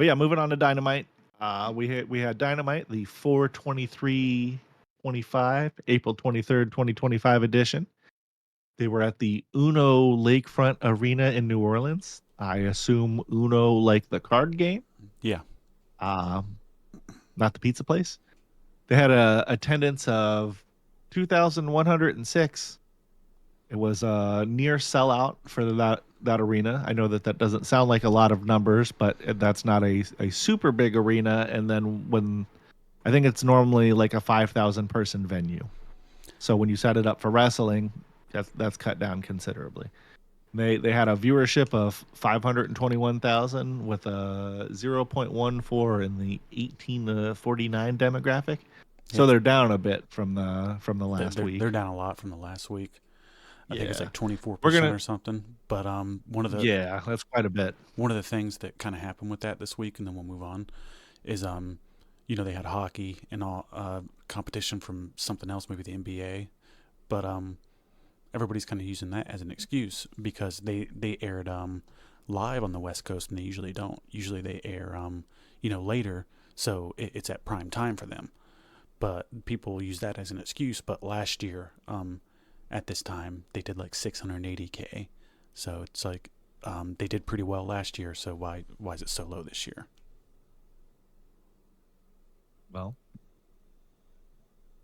But yeah, moving on to Dynamite. We had Dynamite, the 4/23/25, April 23rd, 2025 edition. They were at the Uno Lakefront Arena in New Orleans. I assume Uno like the card game, Yeah. not the pizza place. They had a attendance of 2,106. It was a near sellout for that arena. I know that doesn't sound like a lot of numbers, but that's not a super big arena. And then when I think it's normally like a 5,000 person venue. So when you set it up for wrestling, that's cut down considerably. They had a viewership of 521,000 with a 0.14 in the 18 to 49 demographic. So they're down a bit from the last week. They're down a lot from the last week. I think it's like 24% or something. But that's quite a bit. One of the things that kind of happened with that this week, and then we'll move on, is they had hockey and all competition from something else, maybe the NBA, but everybody's kind of using that as an excuse because they aired live on the West Coast and they usually don't. Usually they air later, so it's at prime time for them. But people use that as an excuse. But last year, at this time, they did like 680K. So it's like they did pretty well last year. So why is it so low this year? Well,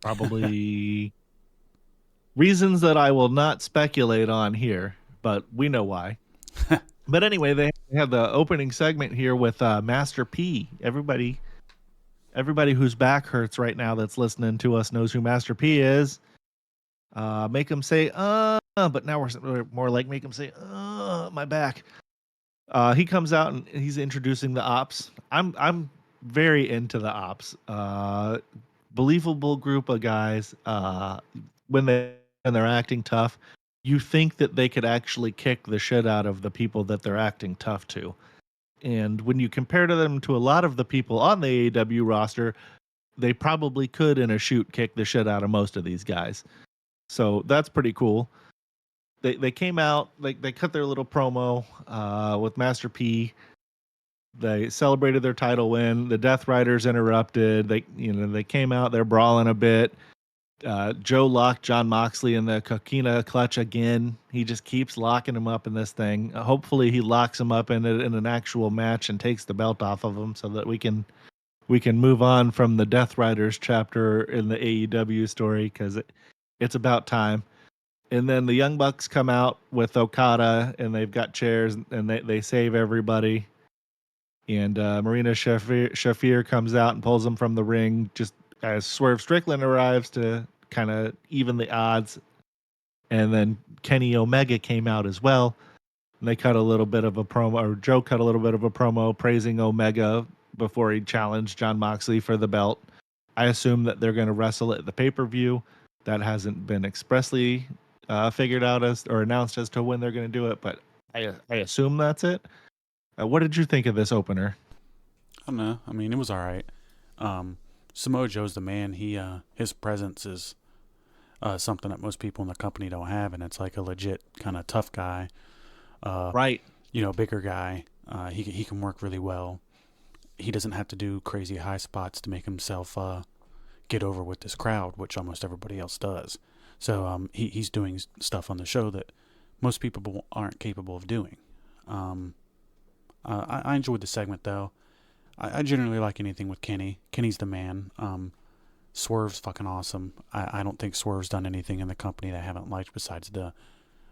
probably reasons that I will not speculate on here, but we know why. But anyway, they have the opening segment here with Master P. Everybody whose back hurts right now that's listening to us knows who Master P is. Make them say, but now we're more like make them say, my back. He comes out and he's introducing the ops. I'm very into the ops. Believable group of guys. When they're acting tough, you think that they could actually kick the shit out of the people that they're acting tough to. And when you compare them to a lot of the people on the AEW roster, they probably could in a shoot kick the shit out of most of these guys. So that's pretty cool. They came out, they cut their little promo with Master P. They celebrated their title win. The Death Riders interrupted. They came out, they're brawling a bit. Joe locked Jon Moxley in the Coquina clutch again. He just keeps locking him up in this thing. Hopefully he locks him up in an actual match and takes the belt off of him so that we can move on from the Death Riders chapter in the AEW story because it's about time. And then the Young Bucks come out with Okada and they've got chairs and they save everybody. And Marina Shafir comes out and pulls them from the ring just as Swerve Strickland arrives to kind of even the odds. And then Kenny Omega came out as well. And they cut a little bit of a promo, or Joe cut a little bit of a promo praising Omega before he challenged Jon Moxley for the belt. I assume that they're going to wrestle at the pay-per-view. That hasn't been expressly figured out or announced as to when they're going to do it, but I assume that's it. What did you think of this opener? I don't know. I mean, it was all right. Samoa Joe's the man. His presence is something that most people in the company don't have, and it's like a legit kind of tough guy. Right. Bigger guy. He can work really well. He doesn't have to do crazy high spots to make himself get over with this crowd, which almost everybody else does. So he's doing stuff on the show that most people aren't capable of doing. I enjoyed the segment, though. I generally like anything with Kenny. Kenny's the man. Swerve's fucking awesome. I don't think Swerve's done anything in the company that I haven't liked besides the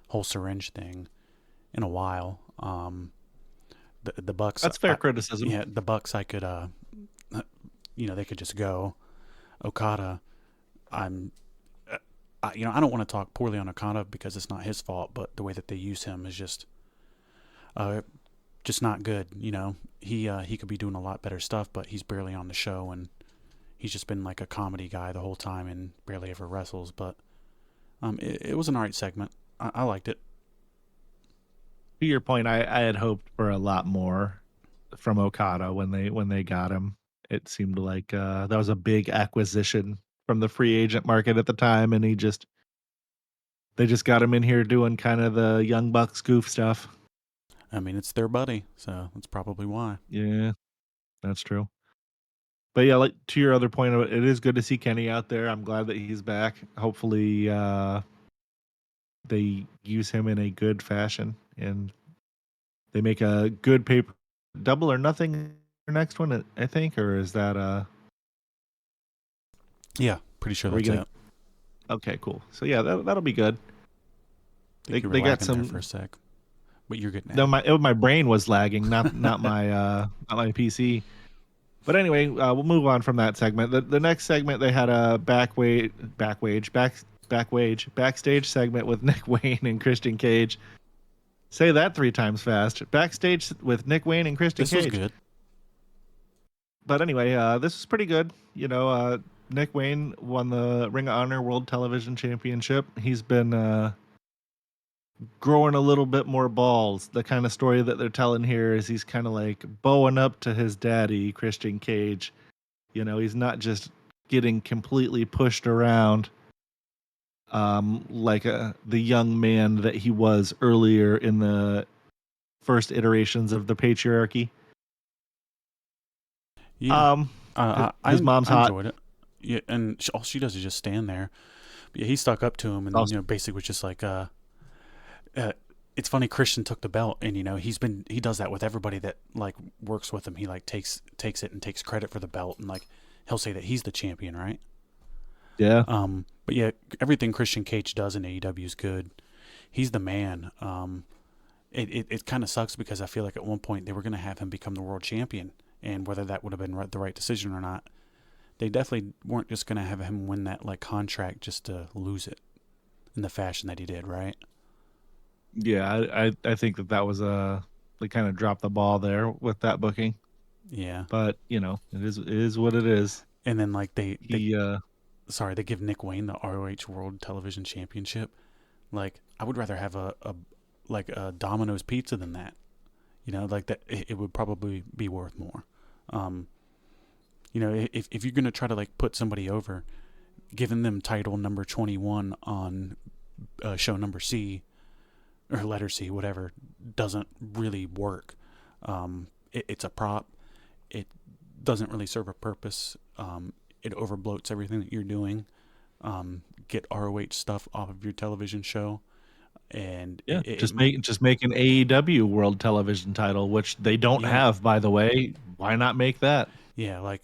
whole syringe thing in a while. The Bucks. That's fair criticism. Yeah, the Bucks I could, they could just go. Okada, I don't want to talk poorly on Okada because it's not his fault, but the way that they use him is just not good. He could be doing a lot better stuff, but he's barely on the show, and he's just been like a comedy guy the whole time and barely ever wrestles. But it was an alright segment. I liked it. To your point, I had hoped for a lot more from Okada when they got him. It seemed like that was a big acquisition from the free agent market at the time, and they just got him in here doing kind of the Young Bucks goof stuff. I mean, it's their buddy, so that's probably why. Yeah. That's true. But yeah, like to your other point, it is good to see Kenny out there. I'm glad that he's back. Hopefully, they use him in a good fashion and they make a good paper double or nothing next one. I think, or is that Yeah, pretty sure Are we that's gonna? it. Okay, cool. So yeah, that'll be good. I think you were They got lagging there for a some. sec, but you're getting No, at my brain was lagging, not my not my PC. But anyway, we'll move on from that segment. The next segment they had a backstage segment with Nick Wayne and Christian Cage. Say that 3 times fast. Backstage with Nick Wayne and Christian This was Cage. good. But anyway, this was pretty good. Nick Wayne won the Ring of Honor World Television Championship. He's been growing a little bit more balls. The kind of story that they're telling here is he's kind of like bowing up to his daddy, Christian Cage. He's not just getting completely pushed around like the young man that he was earlier in the first iterations of the patriarchy. Yeah, His mom's I hot. enjoyed it. Yeah, and all she does is just stand there. But yeah, he stuck up to him, and Also, basically was just like, it's funny. Christian took the belt, and he does that with everybody that like works with him. He like takes it and takes credit for the belt, and like he'll say that he's the champion, right? yeah. But yeah, everything Christian Cage does in AEW is good. He's the man. It kind of sucks because I feel like at one point they were going to have him become the world champion, and whether that would have been the right decision or not, they definitely weren't just going to have him win that like contract just to lose it in the fashion that he did, right? Yeah, I think that was they kind of dropped the ball there with that booking. Yeah. But it is what it is. And then like they He they give Nick Wayne the ROH World Television Championship. Like I would rather have a Domino's pizza than that. Like that it would probably be worth more. If you're gonna try to like put somebody over, giving them title number 21 on show number C or letter C, whatever, doesn't really work. It's a prop. It doesn't really serve a purpose. It overbloats everything that you're doing. Get ROH stuff off of your television show, and yeah, just make an AEW World Television title, which they don't have, by the way. Why not make that? Yeah, like,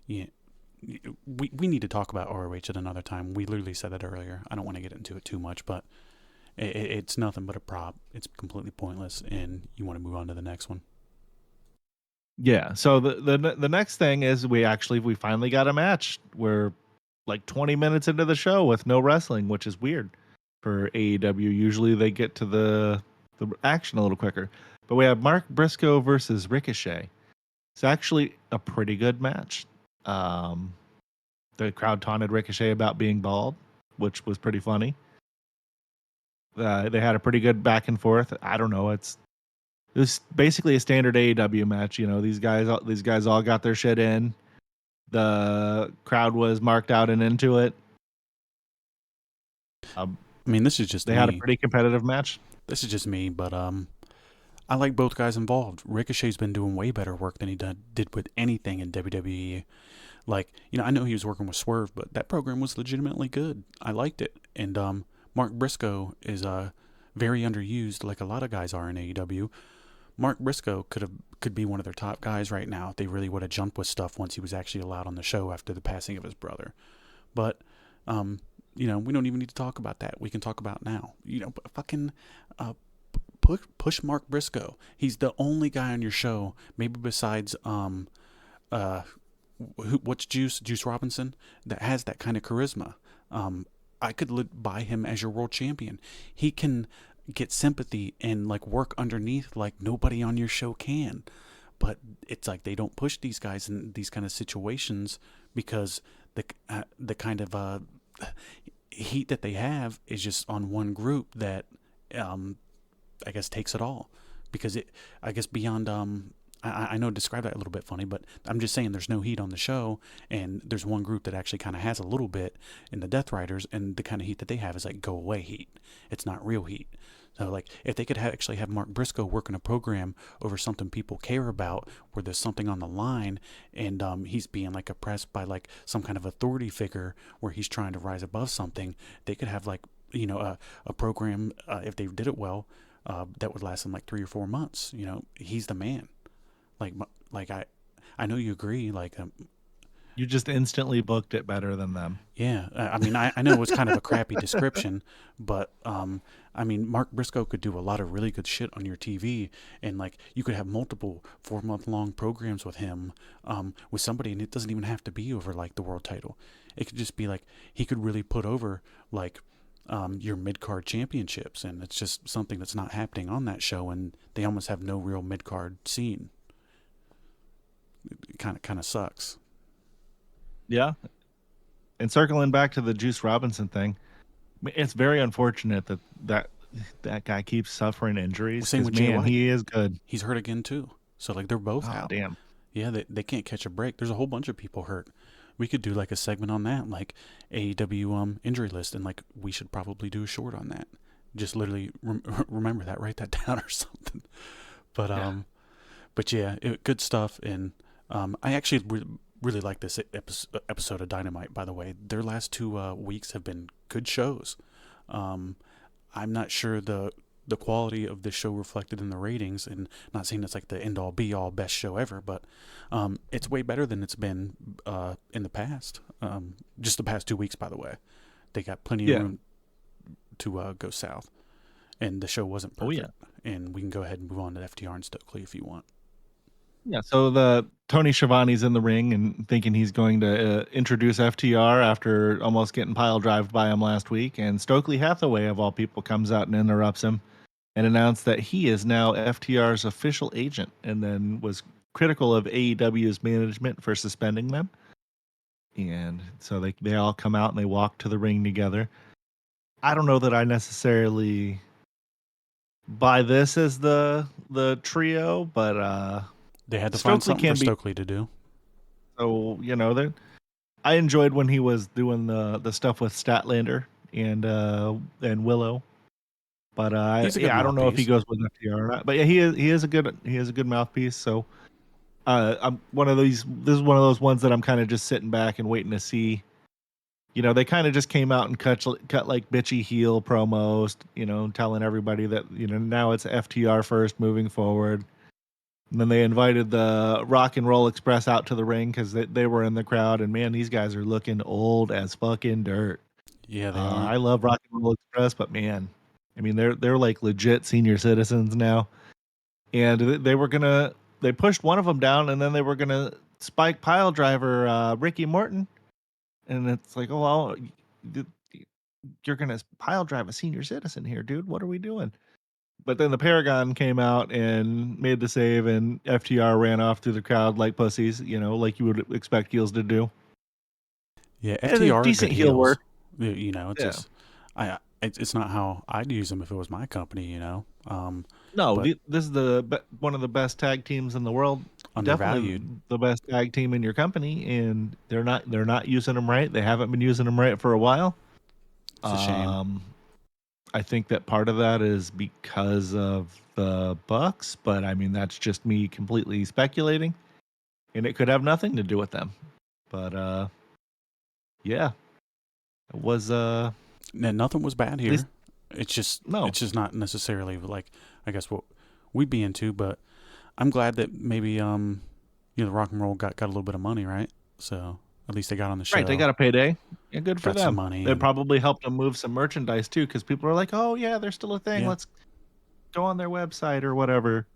yeah, we need to talk about ROH at another time. We literally said that earlier. I don't want to get into it too much, but it's nothing but a prop. It's completely pointless, and you want to move on to the next one. Yeah. So the next thing is we finally got a match. We're like 20 minutes into the show with no wrestling, which is weird for AEW. Usually they get to the action a little quicker. But we have Mark Briscoe versus Ricochet. It's actually a pretty good match. The crowd taunted Ricochet about being bald, which was pretty funny. They had a pretty good back and forth. I don't know. It was basically a standard AEW match. These guys all got their shit in. The crowd was marked out and into it. I mean, this is just they had a pretty competitive match. This is just me, but I like both guys involved. Ricochet's been doing way better work than he did with anything in WWE. Like, I know he was working with Swerve, but that program was legitimately good. I liked it. And Mark Briscoe is very underused, like a lot of guys are in AEW. Mark Briscoe could be one of their top guys right now if they really would have jumped with stuff once he was actually allowed on the show after the passing of his brother. But we don't even need to talk about that. We can talk about now. Fucking push Mark Briscoe. He's the only guy on your show, maybe besides what's Juice Robinson, that has that kind of charisma. I could buy him as your world champion. He can get sympathy and like work underneath like nobody on your show can. But it's like they don't push these guys in these kind of situations because the kind of heat that they have is just on one group that I guess takes it all. Because I guess beyond I know describe that a little bit funny, but I'm just saying there's no heat on the show, and there's one group that actually kind of has a little bit in the Death Riders, and the kind of heat that they have is like go away heat. It's not real heat. So like if they could actually have Mark Briscoe working a program over something people care about, where there's something on the line, and he's being like oppressed by like some kind of authority figure, where he's trying to rise above something, they could have like a program if they did it well that would last them like 3 or 4 months. He's the man. Like I know you agree. Like You just instantly booked it better than them. yeah. I mean I know it was kind of a crappy description, but I mean Mark Briscoe could do a lot of really good shit on your TV, and like you could have multiple 4-month long programs with him, with somebody, and it doesn't even have to be over like the world title. It could just be like he could really put over like your mid card championships, and it's just something that's not happening on that show, and they almost have no real mid card scene. It kind of sucks. Yeah. And circling back to the Juice Robinson thing, it's very unfortunate that guy keeps suffering injuries. Same 'Cause, with Jay man, White. he is good. He's hurt again too. So like they're both Oh, out. damn. Yeah, they can't catch a break. There's a whole bunch of people hurt. We could do like a segment on that, like AEW injury list, and like we should probably do a short on that. Just literally remember that, write that down or something. But Yeah. but yeah, good stuff. And I actually really like this episode of Dynamite. By the way, their last 2 weeks have been good shows. I'm not sure the quality of this show reflected in the ratings, and not saying it's like the end all be all best show ever, but it's way better than it's been in the past. Just the past 2 weeks, by the way, they got plenty of room to go south, and the show wasn't perfect. Oh, yeah. And we can go ahead and move on to FTR and Stokely if you want. Yeah, so the Tony Schiavone's in the ring and thinking he's going to introduce FTR after almost getting pile drived by him last week, and Stokely Hathaway, of all people, comes out and interrupts him and announced that he is now FTR's official agent, and then was critical of AEW's management for suspending them. And so they all come out and they walk to the ring together. I don't know that I necessarily buy this as the trio, but They had to Stokely find something can for be- Stokely to do. So I enjoyed when he was doing the stuff with Statlander and Willow, but He's a good I don't know if he mouthpiece. goes with FTR or not. But yeah, he is a good mouthpiece. So I'm one of these. This is one of those ones that I'm kind of just sitting back and waiting to see. They kind of just came out and cut like bitchy heel promos. Telling everybody that now it's FTR first moving forward. And then they invited the Rock and Roll Express out to the ring because they were in the crowd. And man, these guys are looking old as fucking dirt. Yeah, they are. I love Rock and Roll Express, but man, I mean they're like legit senior citizens now. And they pushed one of them down, and then they were gonna spike pile driver Ricky Morton. And it's like, oh well, you're gonna pile drive a senior citizen here, dude. What are we doing? But then the Paragon came out and made the save, and FTR ran off through the crowd like pussies, like you would expect heels to do. Yeah, And FTR are decent good heel heels. work. It's Yeah. just it's not how I'd use them if it was my company. No, but this is one of the best tag teams in the world. undervalued. Definitely the best tag team in your company, and they're not using them right. They haven't been using them right for a while. It's a shame. I think that part of that is because of the Bucks, but I mean that's just me completely speculating, and it could have nothing to do with them. But yeah, it was Nothing was bad here. least- It's just No. It's just not necessarily like I guess what we'd be into. But I'm glad that maybe the Rock and Roll got a little bit of money, right? So at least they got on the show. right. They got a payday. Yeah, good for Got some them. money It and- probably helped them move some merchandise too, because people are like, "Oh yeah, they're still a thing. Yeah. Let's go on their website or whatever."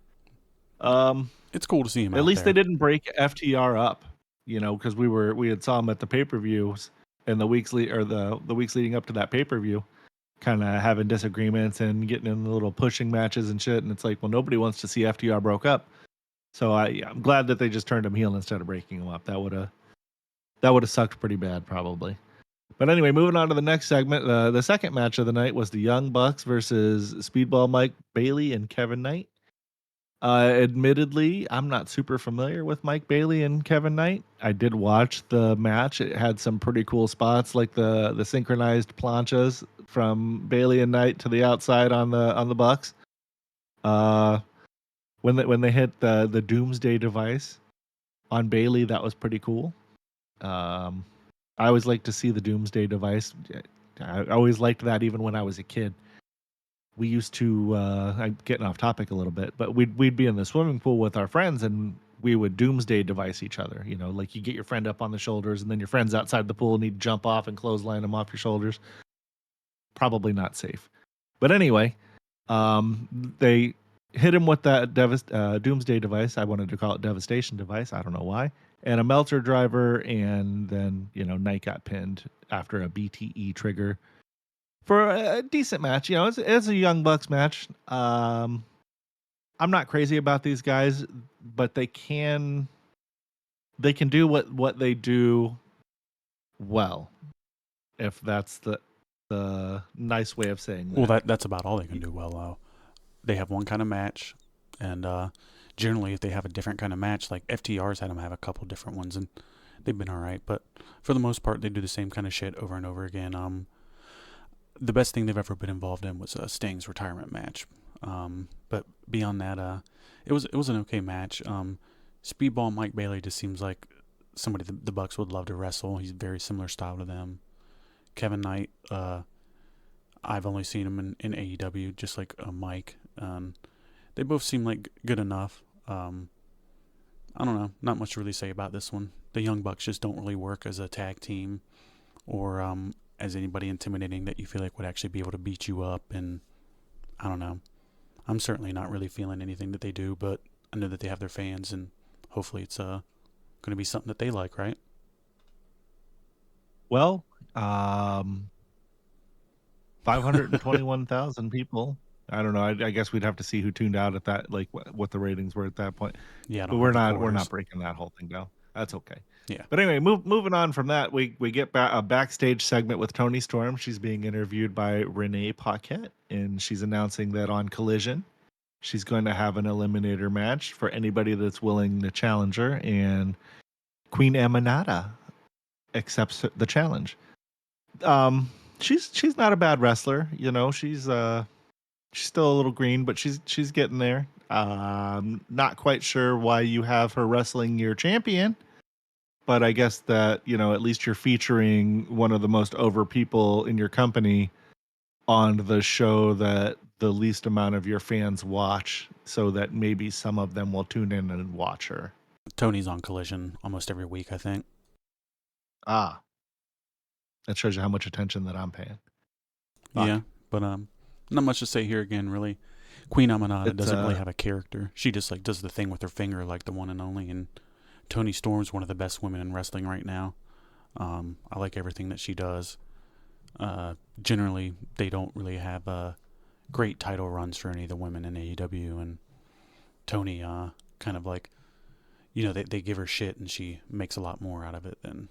It's cool to see him. At out least there. they didn't break FTR up, because we had saw them at the pay-per-views and the weeks leading up to that pay-per-view, kind of having disagreements and getting in the little pushing matches and shit. And it's like, well, nobody wants to see FTR broke up. So I'm glad that they just turned them heel instead of breaking them up. That would have sucked pretty bad probably. But anyway, moving on to the next segment. The second match of the night was the Young Bucks versus Speedball Mike Bailey and Kevin Knight. Admittedly, I'm not super familiar with Mike Bailey and Kevin Knight. I did watch the match. It had some pretty cool spots, like the synchronized planchas from Bailey and Knight to the outside on the Bucks. When they hit the Doomsday device on Bailey, that was pretty cool. I always like to see the Doomsday device. I always liked that even when I was a kid. We used to I'm getting off topic a little bit, but we'd be in the swimming pool with our friends and we would doomsday device each other. You know, like you get your friend up on the shoulders and then your friends outside the pool need to jump off and clothesline them off your shoulders. Probably not safe. But anyway, they hit him with that doomsday device. I wanted to call it devastation device. I don't know why. And a Meltzer driver, and then Knight got pinned after a BTE trigger for a decent match. It's a Young Bucks match. I'm not crazy about these guys, but they can do what they do well, if that's the nice way of saying that. Well, that's about all they can do well. They have one kind of match, and generally if they have a different kind of match, like FTR's had them have a couple different ones, and they've been all right. But for the most part, they do the same kind of shit over and over again. The best thing they've ever been involved in was Sting's retirement match. But beyond that, it was an okay match. Speedball Mike Bailey just seems like somebody the Bucks would love to wrestle. He's very similar style to them. Kevin Knight, I've only seen him in AEW, just like Mike. They both seem like good enough. I don't know, not much to really say about this one. The Young Bucks just don't really work as a tag team, or as anybody intimidating that you feel like would actually be able to beat you up. And I don't know. I'm certainly not really feeling anything that they do, but I know that they have their fans, and hopefully it's going to be something that they like, right? Well, 521,000 people. I don't know. I guess we'd have to see who tuned out at that, like what the ratings were at that point. Yeah, I But don't we're have the not quarters. breaking that whole thing down. That's okay. Yeah. But anyway, moving on from that, we get a backstage segment with Toni Storm. She's being interviewed by Renee Paquette, and she's announcing that on Collision, she's going to have an eliminator match for anybody that's willing to challenge her, and Queen Emanata accepts the challenge. She's not a bad wrestler, she's still a little green, but she's getting there. Not quite sure why you have her wrestling your champion, but I guess that, at least you're featuring one of the most over people in your company on the show that the least amount of your fans watch, so that maybe some of them will tune in and watch her. Tony's on Collision almost every week, I think. Ah, that shows you how much attention that I'm paying. Fuck. Yeah, but not much to say here again, really. Queen Amanada doesn't really have a character. She just like does the thing with her finger, like the one and only. And Toni Storm's one of the best women in wrestling right now. I like everything that she does. Generally, they don't really have great title runs for any of the women in AEW, and Toni kind of like, they give her shit, and she makes a lot more out of it than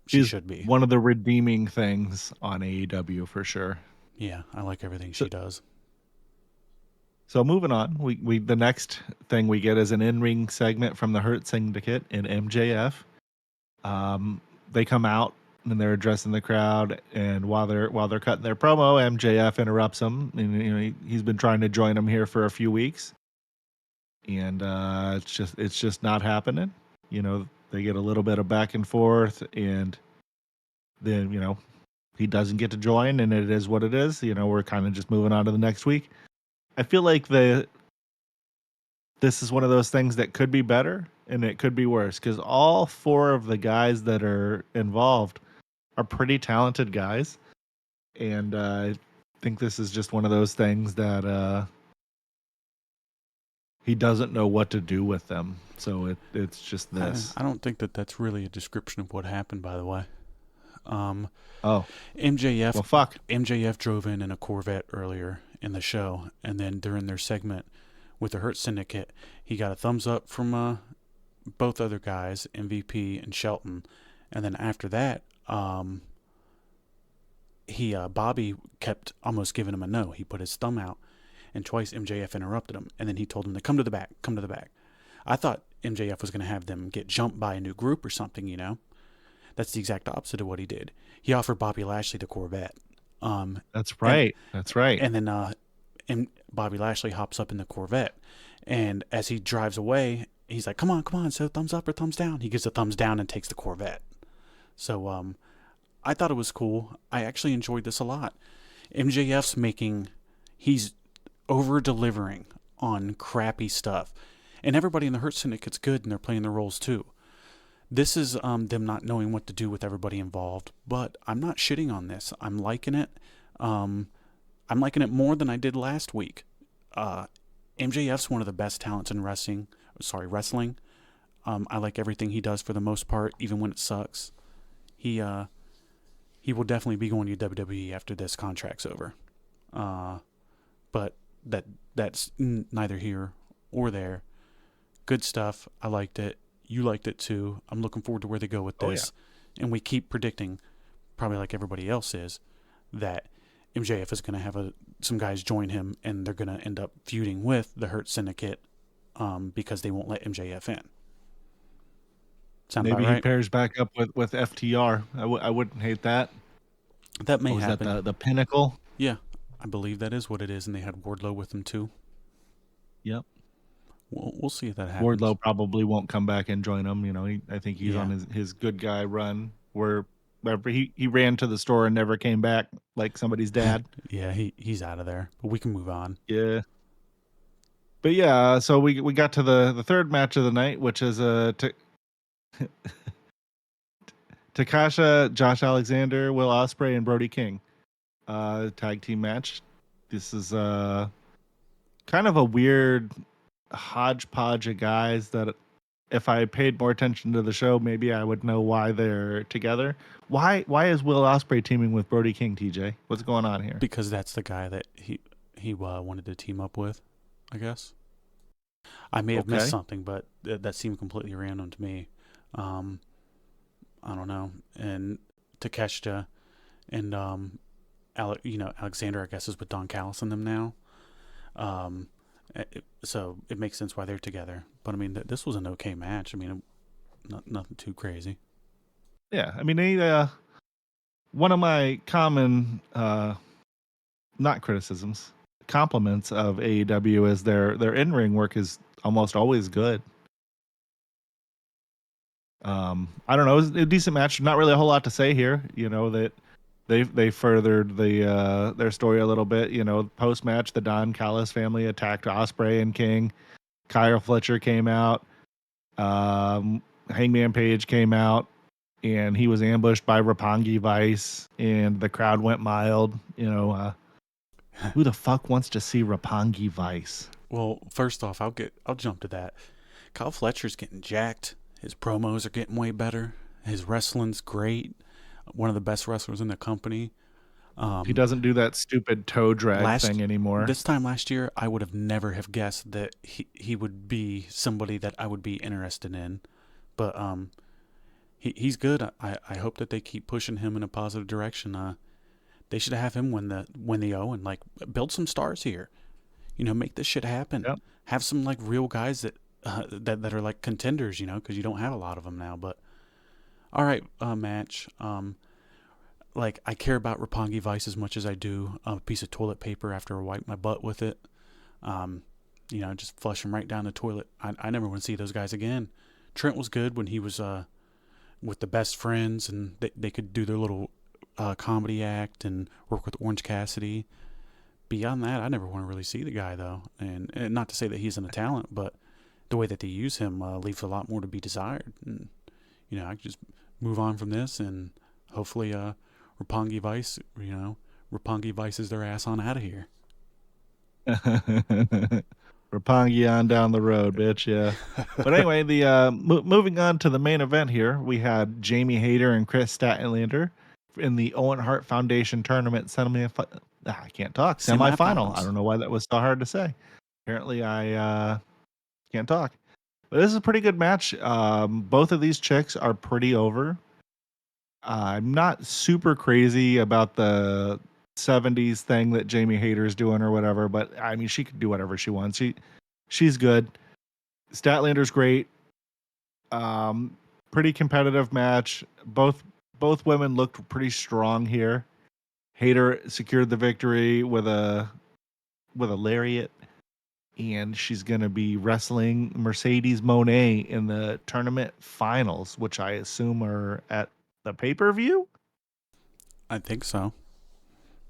she should be. One of the redeeming things on AEW for sure. Yeah, I like everything she does. So moving on, we the next thing we get is an in-ring segment from the Hurt Syndicate and MJF. They come out and they're addressing the crowd, and while they're cutting their promo, MJF interrupts them, and he's been trying to join them here for a few weeks, and it's just not happening. They get a little bit of back and forth, and then he doesn't get to join, and it is what it is. We're kind of just moving on to the next week. I feel like this is one of those things that could be better and it could be worse, because all four of the guys that are involved are pretty talented guys, and I think this is just one of those things that he doesn't know what to do with them. So it's just this. I don't think that that's really a description of what happened, by the way. MJF. Well, fuck. MJF drove in a Corvette earlier in the show, and then during their segment with the Hurt Syndicate, he got a thumbs up from both other guys, MVP and Shelton, and then after that, Bobby kept almost giving him a no. He put his thumb out, and twice MJF interrupted him, and then he told him to come to the back, come to the back. I thought MJF was going to have them get jumped by a new group or something, you know? That's the exact opposite of what he did. He offered Bobby Lashley the Corvette. That's right. That's right. And then and Bobby Lashley hops up in the Corvette, and as he drives away, he's like, come on, so thumbs up or thumbs down? He gives a thumbs down and takes the Corvette. So I thought it was cool. I actually enjoyed this a lot. He's over-delivering on crappy stuff. And everybody in the Hurt Syndicate's good, and they're playing their roles too. This is them not knowing what to do with everybody involved, but I'm not shitting on this. I'm liking it. I'm liking it more than I did last week. MJF's one of the best talents in wrestling. I like everything he does for the most part, even when it sucks. He will definitely be going to WWE after this contract's over. But that's neither here or there. Good stuff. I liked it. You liked it too. I'm looking forward to where they go with this. Oh, yeah. And we keep predicting, probably like everybody else is, that MJF is going to have some guys join him, and they're going to end up feuding with the Hurt Syndicate because they won't let MJF in. Sound maybe right? He pairs back up with FTR. I wouldn't hate that. That may happen. Was that the Pinnacle? Yeah, I believe that is what it is, and they had Wardlow with them too. Yep. We'll see if that happens. Wardlow probably won't come back and join them. You know, I think he's on his good guy run where he ran to the store and never came back like somebody's dad. Yeah, he's out of there. But we can move on. Yeah. But yeah, so we got to the third match of the night, which is Takasha, Josh Alexander, Will Ospreay, and Brody King tag team match. This is kind of a weird hodgepodge of guys that if I paid more attention to the show, maybe I would know why they're together. Why is Will Ospreay teaming with Brody King, TJ? What's going on here? Because that's the guy that he wanted to team up with, I guess. I may have missed something, but that seemed completely random to me. I don't know. And Takeshita and Alexander, I guess, is with Don Callis and them now. So it makes sense why they're together. But I mean, this was an okay match. I mean, nothing too crazy. Yeah, I mean, one of my common, not criticisms, compliments of AEW is their in-ring work is almost always good. I don't know, it was a decent match. Not really a whole lot to say here. You know that they furthered their story a little bit. You know, post match, the Don Callis family attacked Ospreay and King. Kyle Fletcher came out. Hangman Page came out, and he was ambushed by Roppongi Vice, and the crowd went mild. You know, who the fuck wants to see Roppongi Vice? Well, first off, I'll jump to that. Kyle Fletcher's getting jacked. His promos are getting way better. His wrestling's great. One of the best wrestlers in the company. He doesn't do that stupid toe drag thing anymore. This time last year, I would have never have guessed that he would be somebody that I would be interested in. But he's good. I hope that they keep pushing him in a positive direction. They should have him win the O and like build some stars here. You know, make this shit happen. Yep. Have some like real guys that are like contenders. You know, because you don't have a lot of them now. But all right, match. Like, I care about Roppongi Vice as much as I do a piece of toilet paper after I wipe my butt with it. You know, just flush them right down the toilet. I never want to see those guys again. Trent was good when he was with the Best Friends, and they could do their little comedy act and work with Orange Cassidy. Beyond that, I never want to really see the guy, though. And not to say that he isn't a talent, but the way that they use him leaves a lot more to be desired. And, you know, I can just move on from this, and hopefully Roppongi Vice, you know, Roppongi Vices their ass on out of here. Roppongi on down the road, bitch, yeah. But anyway, the moving on to the main event here, we had Jamie Hayter and Chris Statlander in the Owen Hart Foundation tournament semifinal. I can't talk. Semifinal. I don't know why that was so hard to say. Apparently, I can't talk. But this is a pretty good match. Both of these chicks are pretty over. I'm not super crazy about the 70s thing that Jamie Hayter's doing or whatever, but I mean, she could do whatever she wants. She's good. Statlander's great. Pretty competitive match. Both women looked pretty strong here. Hayter secured the victory with a lariat, and she's going to be wrestling Mercedes Moné in the tournament finals, which I assume are at the pay-per-view. I think so.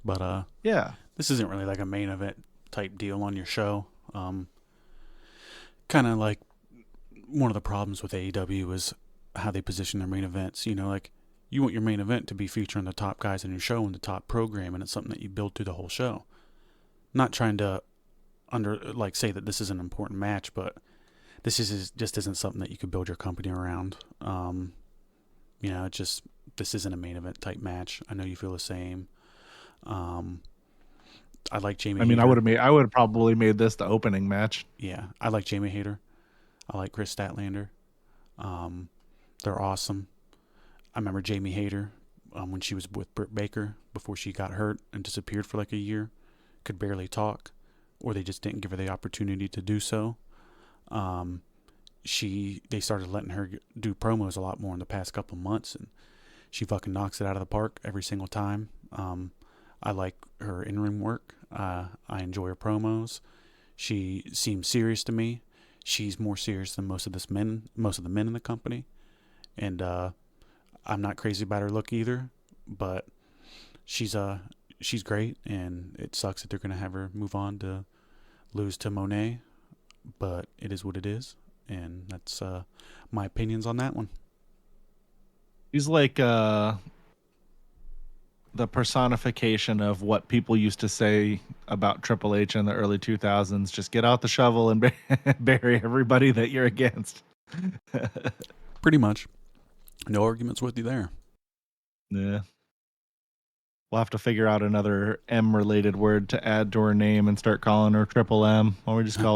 But yeah, this isn't really like a main event type deal on your show. Kind of like one of the problems with AEW is how they position their main events. You know, like you want your main event to be featuring the top guys in your show and the top program, and it's something that you build through the whole show. Not trying to say that this is an important match, but this just isn't something that you could build your company around. You know, this isn't a main event type match. I know you feel the same. I like Jamie. I mean, Hayter. I would have probably made this the opening match. Yeah, I like Jamie Hayter. I like Chris Statlander. They're awesome. I remember Jamie Hayter when she was with Britt Baker before she got hurt and disappeared for like a year. Could barely talk, or they just didn't give her the opportunity to do so. They started letting her do promos a lot more in the past couple months, and she fucking knocks it out of the park every single time. I like her in-ring work. I enjoy her promos. She seems serious to me. She's more serious than most of the men in the company, and I'm not crazy about her look either. But she's great, and it sucks that they're gonna have her move on to lose to Monet. But it is what it is, and that's my opinions on that one. She's like the personification of what people used to say about Triple H in the early 2000s. Just get out the shovel and bury everybody that you're against. Pretty much. No arguments with you there. Yeah. We'll have to figure out another M-related word to add to her name and start calling her Triple M. Or we just call